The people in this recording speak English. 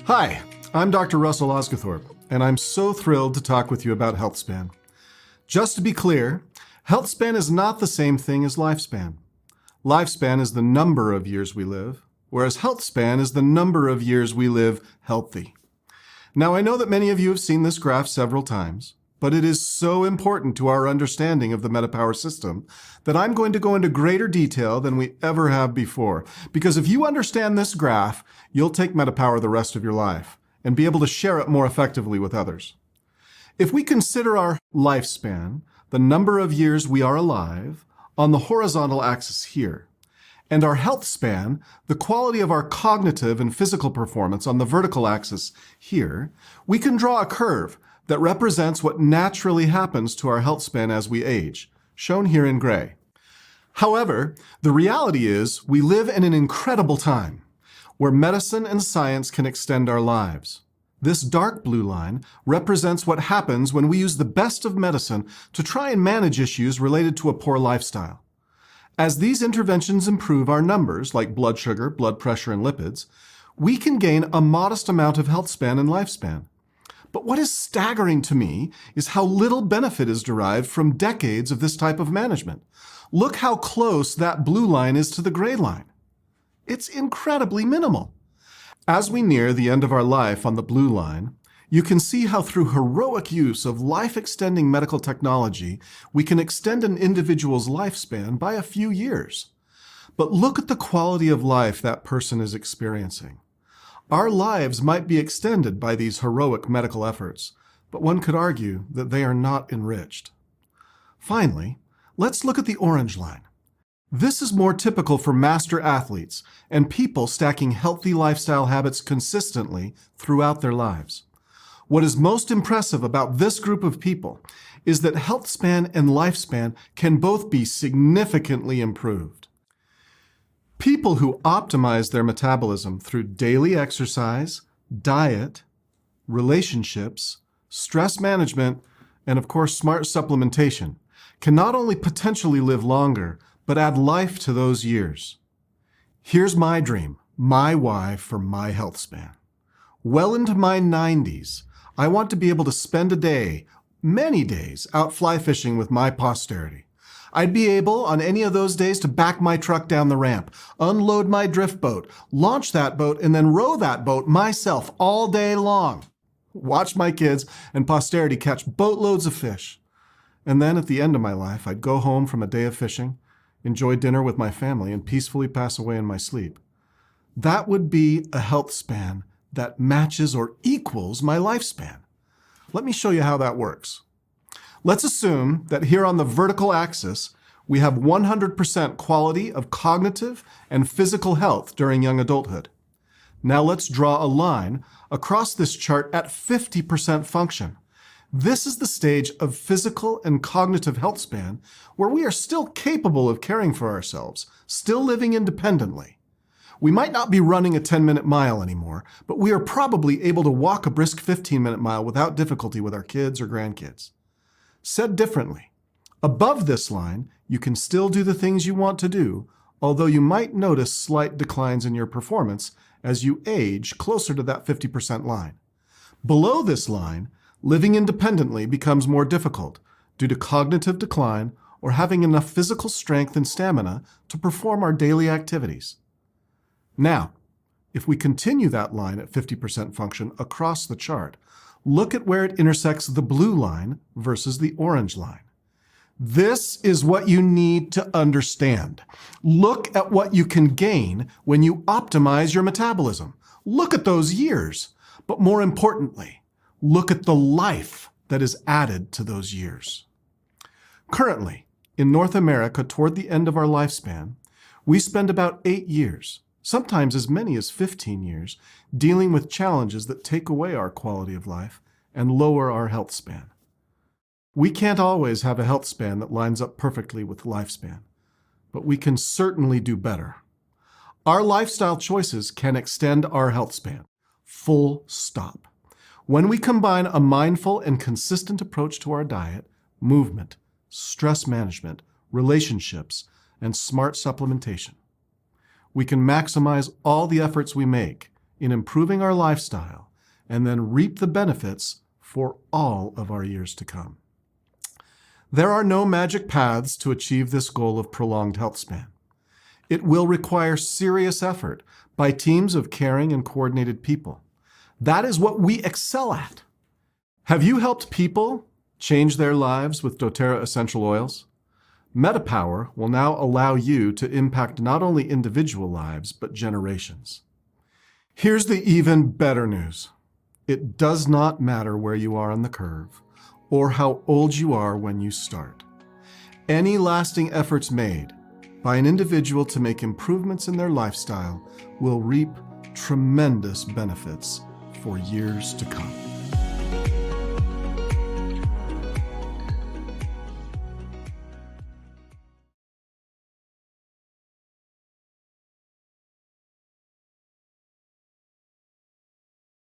Hi, I'm Dr. Russell Osguthorpe, and I'm so thrilled to talk with you about health span. Just to be clear, health span is not the same thing as lifespan. Lifespan is the number of years we live, whereas health span is the number of years we live healthy. Now, I know that many of you have seen this graph several times, but it is so important to our understanding of the MetaPWR system that I'm going to go into greater detail than we ever have before. Because if you understand this graph, you'll take MetaPWR the rest of your life and be able to share it more effectively with others. If we consider our lifespan, the number of years we are alive, on the horizontal axis here, and our health span, the quality of our cognitive and physical performance on the vertical axis here, we can draw a curve that represents what naturally happens to our health span as we age, shown here in gray. However, the reality is we live in an incredible time where medicine and science can extend our lives. This dark blue line represents what happens when we use the best of medicine to try and manage issues related to a poor lifestyle. As these interventions improve our numbers, like blood sugar, blood pressure, and lipids, we can gain a modest amount of health span and lifespan. But what is staggering to me is how little benefit is derived from decades of this type of management. Look how close that blue line is to the gray line. It's incredibly minimal. As we near the end of our life on the blue line, you can see how through heroic use of life-extending medical technology, we can extend an individual's lifespan by a few years. But look at the quality of life that person is experiencing. Our lives might be extended by these heroic medical efforts, but one could argue that they are not enriched. Finally, let's look at the orange line. This is more typical for master athletes and people stacking healthy lifestyle habits consistently throughout their lives. What is most impressive about this group of people is that health span and lifespan can both be significantly improved. People who optimize their metabolism through daily exercise, diet, relationships, stress management, and of course smart supplementation can not only potentially live longer, but add life to those years. Here's my dream, my why for my health span. Well into my 90s, I want to be able to spend a day, many days, out fly fishing with my posterity. I'd be able, on any of those days, to back my truck down the ramp, unload my drift boat, launch that boat, and then row that boat myself all day long. Watch my kids and posterity catch boatloads of fish. And then at the end of my life, I'd go home from a day of fishing, enjoy dinner with my family, and peacefully pass away in my sleep. That would be a health span that matches or equals my lifespan. Let me show you how that works. Let's assume that here on the vertical axis, we have 100% quality of cognitive and physical health during young adulthood. Now let's draw a line across this chart at 50% function. This is the stage of physical and cognitive health span where we are still capable of caring for ourselves, still living independently. We might not be running a 10-minute mile anymore, but we are probably able to walk a brisk 15-minute mile without difficulty with our kids or grandkids. Said differently, above this line, you can still do the things you want to do, although you might notice slight declines in your performance as you age closer to that 50% line. Below this line, living independently becomes more difficult due to cognitive decline or having enough physical strength and stamina to perform our daily activities. Now, if we continue that line at 50% function across the chart, look at where it intersects the blue line versus the orange line. This is what you need to understand. Look at what you can gain when you optimize your metabolism. Look at those years. But more importantly, look at the life that is added to those years. Currently, in North America, toward the end of our lifespan, we spend about 8 years, sometimes as many as 15 years, dealing with challenges that take away our quality of life and lower our health span. We can't always have a health span that lines up perfectly with lifespan, but we can certainly do better. Our lifestyle choices can extend our health span, full stop. When we combine a mindful and consistent approach to our diet, movement, stress management, relationships, and smart supplementation, we can maximize all the efforts we make in improving our lifestyle and then reap the benefits for all of our years to come. There are no magic paths to achieve this goal of prolonged health span. It will require serious effort by teams of caring and coordinated people. That is what we excel at. Have you helped people change their lives with doTERRA essential oils? MetaPWR will now allow you to impact not only individual lives, but generations. Here's the even better news. It does not matter where you are on the curve or how old you are when you start. Any lasting efforts made by an individual to make improvements in their lifestyle will reap tremendous benefits for years to come.